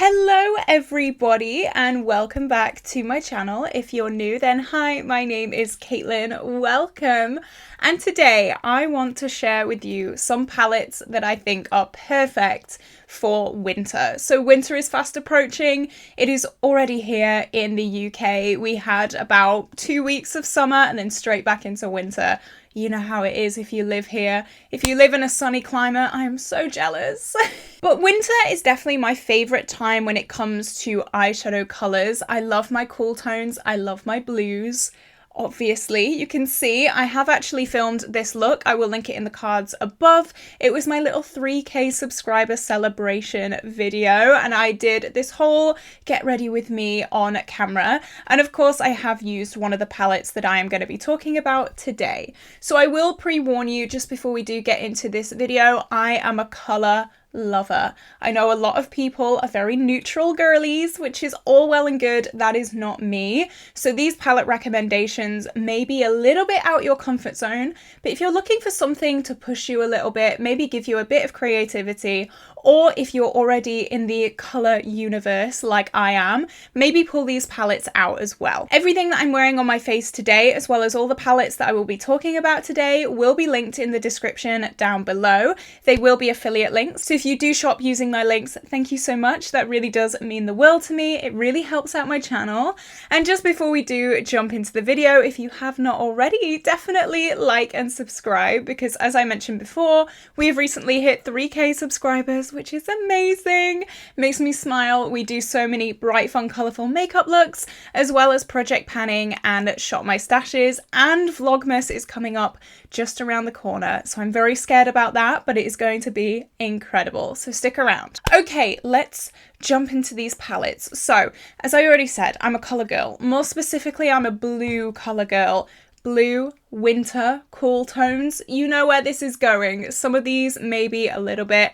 Hello everybody and welcome back to my channel. If you're new, then hi, my name is Caitlin. Welcome. And today I want to share with you some palettes that I think are perfect for winter. So winter is fast approaching. It is already here in the UK. We had about 2 weeks of summer and then straight back into winter. You know how it is if you live here. If you live in a sunny climate, I am so jealous. But winter is definitely my favorite time when it comes to eyeshadow colors. I love my cool tones. I love my blues. Obviously, you can see I have actually filmed this look. I will link it in the cards above. It was my little 3K subscriber celebration video and I did this whole get ready with me on camera. And of course, I have used one of the palettes that I am going to be talking about today. So I will pre-warn you just before we do get into this video, I am a color lover. I know a lot of people are very neutral girlies, which is all well and good. That is not me. So these palette recommendations may be a little bit out your comfort zone, but if you're looking for something to push you a little bit, maybe give you a bit of creativity, or if you're already in the color universe like I am, maybe pull these palettes out as well. Everything that I'm wearing on my face today, as well as all the palettes that I will be talking about today, will be linked in the description down below. They will be affiliate links. So if you do shop using my links, thank you so much. That really does mean the world to me. It really helps out my channel. And just before we do jump into the video, if you have not already, definitely like and subscribe because as I mentioned before, we have recently hit 3K subscribers, which is amazing. Makes me smile. We do so many bright, fun, colourful makeup looks, as well as project panning and shop my stashes, and Vlogmas is coming up just around the corner. So I'm very scared about that, but it is going to be incredible. So stick around. Okay, let's jump into these palettes. So as I already said, I'm a colour girl. More specifically, I'm a blue colour girl. Blue, winter, cool tones. You know where this is going. Some of these may be a little bit...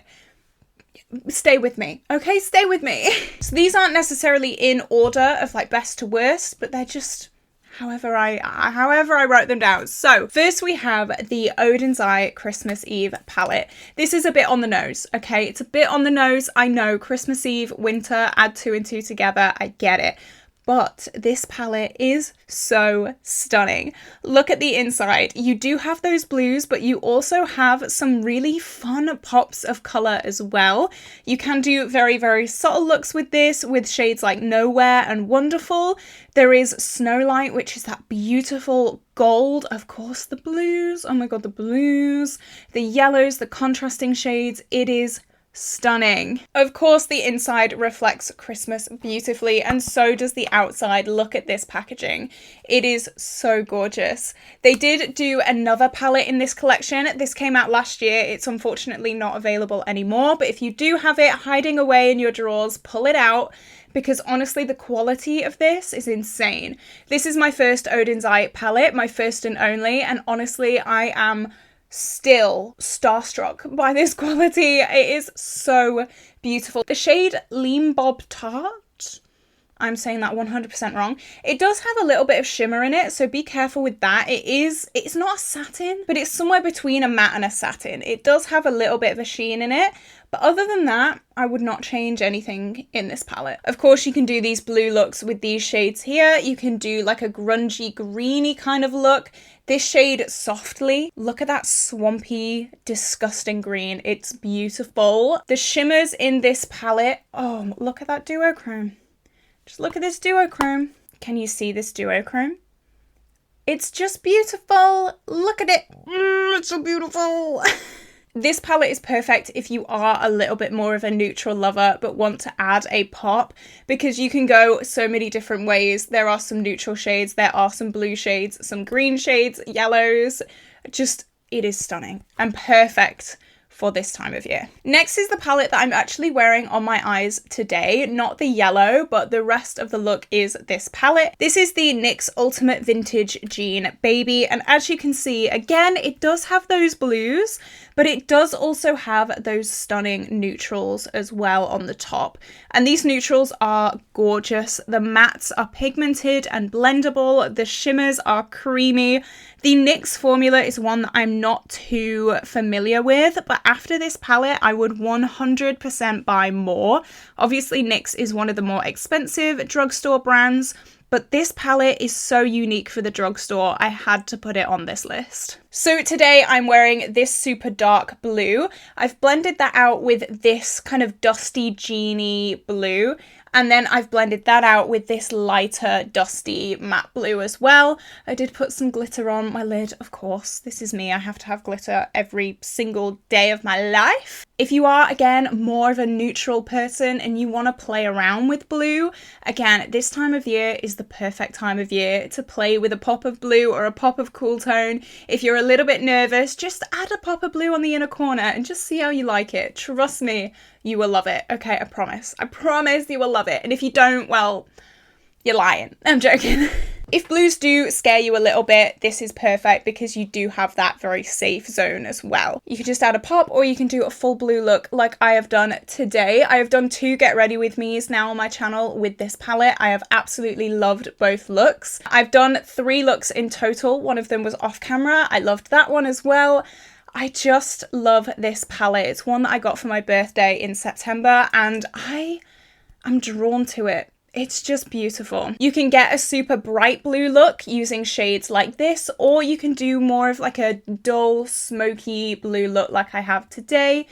Stay with me, okay? Stay with me. So these aren't necessarily in order of like best to worst, but they're just however I wrote them down. So first we have the Odiney Christmas Eve palette. This is a bit on the nose, okay? It's a bit on the nose. I know Christmas Eve, winter, add 2 and 2 together. I get it. But this palette is so stunning. Look at the inside. You do have those blues, but you also have some really fun pops of color as well. You can do very, very subtle looks with this, with shades like Nowhere and Wonderful. There is Snowlight, which is that beautiful gold. Of course, the blues. Oh my God, the blues. The yellows, the contrasting shades. It is stunning. Of course, the inside reflects Christmas beautifully, and so does the outside. Look at this packaging. It is so gorgeous. They did do another palette in this collection. This came out last year. It's unfortunately not available anymore, but if you do have it hiding away in your drawers, pull it out, because honestly, the quality of this is insane. This is my first Odiney palette, my first and only, and honestly, I am still starstruck by this quality. It is so beautiful. The shade Lean Bob Tart, I'm saying that 100% wrong. It does have a little bit of shimmer in it, so be careful with that. It's not a satin, but it's somewhere between a matte and a satin. It does have a little bit of a sheen in it, but other than that, I would not change anything in this palette. Of course, you can do these blue looks with these shades here. You can do like a grungy, greeny kind of look. This shade Softly, look at that swampy, disgusting green. It's beautiful. The shimmers in this palette, oh, look at that duochrome. Just look at this duochrome. Can you see this duochrome? It's just beautiful. Look at it. It's so beautiful. This palette is perfect if you are a little bit more of a neutral lover but want to add a pop, because you can go so many different ways. There are some neutral shades, there are some blue shades, some green shades, yellows. Just, it is stunning and perfect for this time of year. Next is the palette that I'm actually wearing on my eyes today. Not the yellow, but the rest of the look is this palette. This is the NYX Ultimate Vintage Jean Baby, and as you can see, again, it does have those blues, but it does also have those stunning neutrals as well on the top. And these neutrals are gorgeous. The mattes are pigmented and blendable. The shimmers are creamy. The NYX formula is one that I'm not too familiar with, but after this palette, I would 100% buy more. Obviously, NYX is one of the more expensive drugstore brands, but this palette is so unique for the drugstore, I had to put it on this list. So today I'm wearing this super dark blue. I've blended that out with this kind of dusty jeany blue. And then I've blended that out with this lighter, dusty matte blue as well. I did put some glitter on my lid, of course. This is me. I have to have glitter every single day of my life. If you are, again, more of a neutral person and you want to play around with blue, again, this time of year is the perfect time of year to play with a pop of blue or a pop of cool tone. If you're a little bit nervous, just add a pop of blue on the inner corner and just see how you like it. Trust me, you will love it. Okay, I promise. I promise you will love it. And if you don't, well, you're lying. I'm joking. If blues do scare you a little bit, this is perfect because you do have that very safe zone as well. You can just add a pop or you can do a full blue look like I have done today. I have done 2 Get Ready With Me's now on my channel with this palette. I have absolutely loved both looks. I've done 3 looks in total. One of them was off camera. I loved that one as well. I just love this palette. It's one that I got for my birthday in September and I am drawn to it. It's just beautiful. You can get a super bright blue look using shades like this, or you can do more of like a dull, smoky blue look like I have today.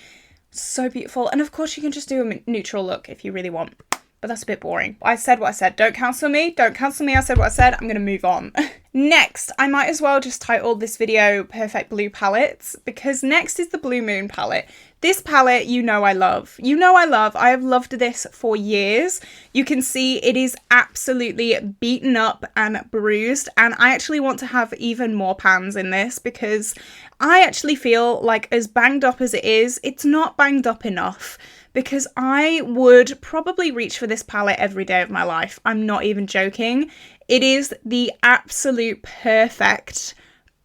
So beautiful. And of course you can just do a neutral look if you really want. But that's a bit boring. I said what I said. Don't cancel me. Don't cancel me. I said what I said. I'm going to move on. Next, I might as well just title this video Perfect Blue Palettes, because next is the Blue Moon palette. This palette, you know I love. You know I love. I have loved this for years. You can see it is absolutely beaten up and bruised, and I actually want to have even more pans in this because I actually feel like as banged up as it is, it's not banged up enough. Because I would probably reach for this palette every day of my life. I'm not even joking. It is the absolute perfect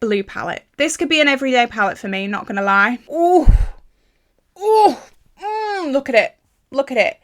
blue palette. This could be an everyday palette for me, not gonna lie. Ooh, ooh, look at it, look at it.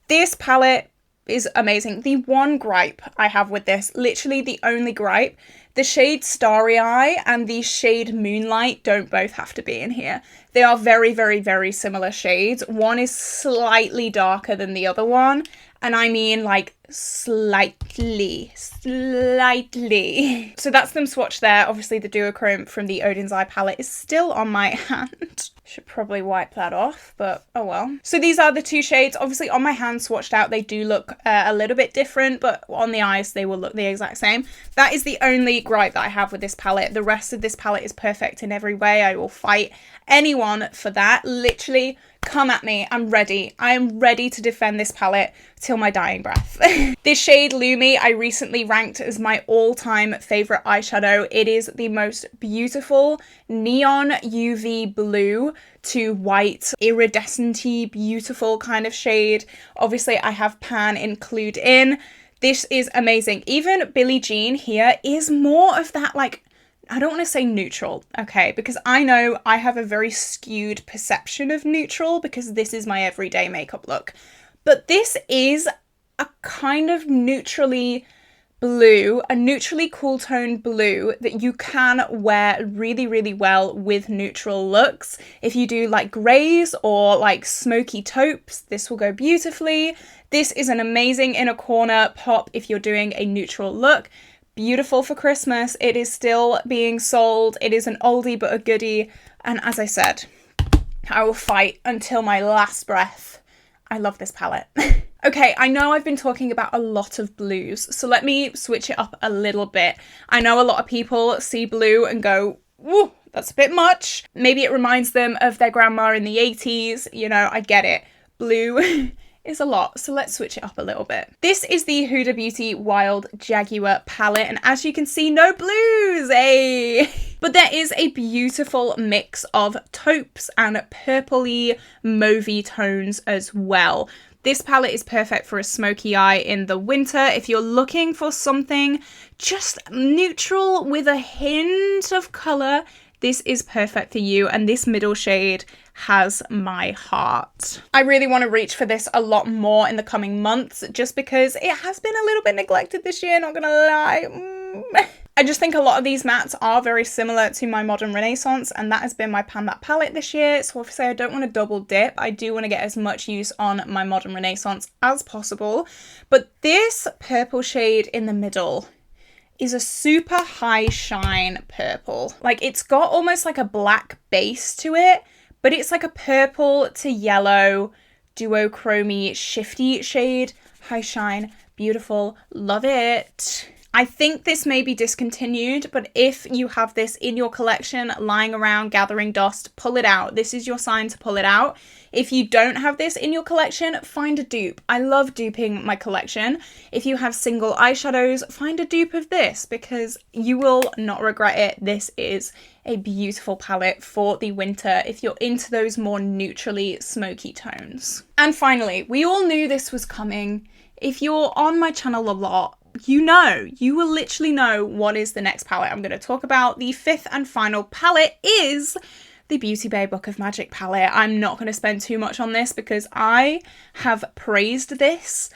This palette is amazing. The one gripe I have with this, literally the only gripe, the shade Starry Eye and the shade Moonlight don't both have to be in here. They are very, very, very similar shades. One is slightly darker than the other one. And I mean like slightly. So that's them swatched there. Obviously the duochrome from the Odin's Eye palette is still on my hand. Should probably wipe that off, but oh well. So these are the 2 shades. Obviously on my hand swatched out, they do look a little bit different, but on the eyes, they will look the exact same. That is the only gripe that I have with this palette. The rest of this palette is perfect in every way. I will fight anyone for that. Literally, come at me. I'm ready. I am ready to defend this palette till my dying breath. This shade Lumi I recently ranked as my all-time favorite eyeshadow. It is the most beautiful neon UV blue to white iridescent-y beautiful kind of shade. Obviously I have pan include in. This is amazing. Even Billie Jean here is more of that, like, I don't want to say neutral, okay, because I know I have a very skewed perception of neutral because this is my everyday makeup look. But this is a kind of neutrally blue, a neutrally cool tone blue that you can wear really, really well with neutral looks. If you do like greys or like smoky taupes, this will go beautifully. This is an amazing inner corner pop if you're doing a neutral look. Beautiful for Christmas. It is still being sold. It is an oldie but a goodie. And as I said, I will fight until my last breath. I love this palette. Okay, I know I've been talking about a lot of blues, so let me switch it up a little bit. I know a lot of people see blue and go, woo, that's a bit much. Maybe it reminds them of their grandma in the 80s. You know, I get it. Blue is a lot, so let's switch it up a little bit. This is the Huda Beauty Wild Jaguar palette, and as you can see, no blues, eh? But there is a beautiful mix of taupes and purpley mauvey tones as well. This palette is perfect for a smoky eye in the winter. If you're looking for something just neutral with a hint of colour, this is perfect for you, and this middle shade has my heart. I really want to reach for this a lot more in the coming months, just because it has been a little bit neglected this year, not gonna lie. I just think a lot of these mattes are very similar to my Modern Renaissance, and that has been my Pan That palette this year. So obviously I don't want to double dip. I do want to get as much use on my Modern Renaissance as possible. But this purple shade in the middle is a super high shine purple. Like, it's got almost like a black base to it, but it's like a purple to yellow duochromy shifty shade. High shine, beautiful, love it. I think this may be discontinued, but if you have this in your collection lying around gathering dust, pull it out. This is your sign to pull it out. If you don't have this in your collection, find a dupe. I love duping my collection. If you have single eyeshadows, find a dupe of this because you will not regret it. This is a beautiful palette for the winter if you're into those more neutrally smoky tones. And finally, we all knew this was coming. If you're on my channel a lot, you will literally know what is the next palette I'm going to talk about. The fifth and final palette is the Beauty Bay Book of Magic palette. I'm not going to spend too much on this because I have praised this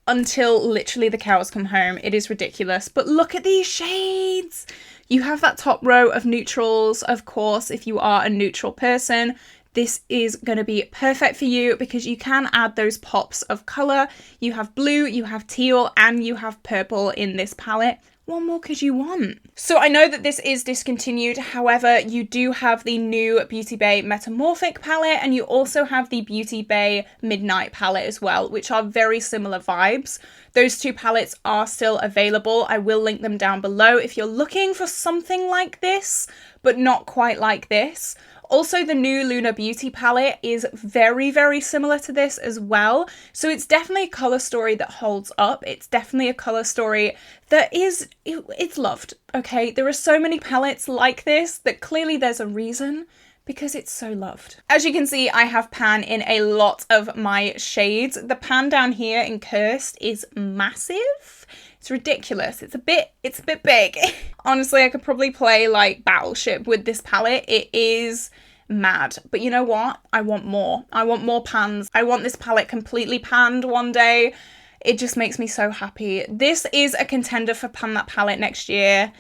until literally the cows come home. It is ridiculous, but look at these shades. You have that top row of neutrals, of course, if you are a neutral person. This is going to be perfect for you because you can add those pops of colour. You have blue, you have teal, and you have purple in this palette. What more could you want? So I know that this is discontinued. However, you do have the new Beauty Bay Metamorphic palette, and you also have the Beauty Bay Midnight palette as well, which are very similar vibes. Those two palettes are still available. I will link them down below if you're looking for something like this, but not quite like this. Also, the new Lunar Beauty palette is very, very similar to this as well. So it's definitely a colour story that holds up. It's definitely a colour story that it's loved, okay? There are so many palettes like this that clearly there's a reason because it's so loved. As you can see, I have pan in a lot of my shades. The pan down here in Cursed is massive. It's ridiculous. It's a bit big. Honestly, I could probably play like Battleship with this palette. It is mad. But you know what? I want more. I want more pans. I want this palette completely panned one day. It just makes me so happy. This is a contender for Pan That palette next year.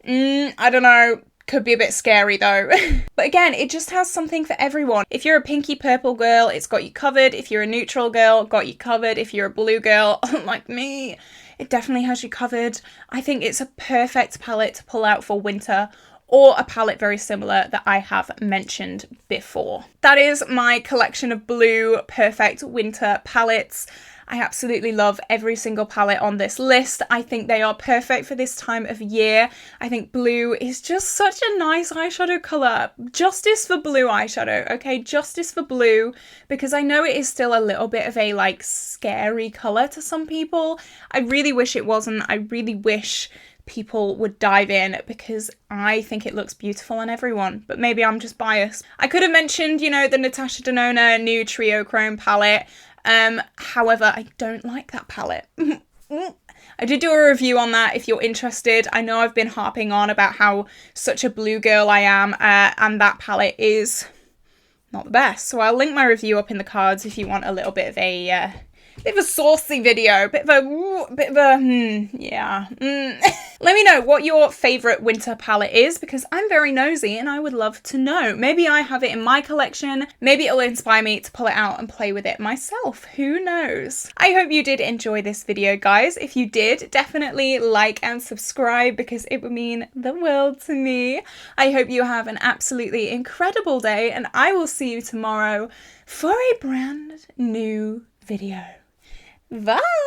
I don't know. Could be a bit scary though. But again, it just has something for everyone. If you're a pinky purple girl, it's got you covered. If you're a neutral girl, got you covered. If you're a blue girl, like me, it definitely has you covered. I think it's a perfect palette to pull out for winter, or a palette very similar that I have mentioned before. That is my collection of blue perfect winter palettes. I absolutely love every single palette on this list. I think they are perfect for this time of year. I think blue is just such a nice eyeshadow colour. Justice for blue eyeshadow, okay? Justice for blue, because I know it is still a little bit of a like scary colour to some people. I really wish it wasn't. I really wish people would dive in because I think it looks beautiful on everyone, but maybe I'm just biased. I could have mentioned, you know, the Natasha Denona new Trio Chrome palette. However, I don't like that palette. I did do a review on that if you're interested. I know I've been harping on about how such a blue girl I am, and that palette is not the best. So I'll link my review up in the cards if you want a little bit of a saucy video, yeah. Let me know what your favourite winter palette is because I'm very nosy and I would love to know. Maybe I have it in my collection. Maybe it'll inspire me to pull it out and play with it myself. Who knows? I hope you did enjoy this video, guys. If you did, definitely like and subscribe because it would mean the world to me. I hope you have an absolutely incredible day and I will see you tomorrow for a brand new video. Bye!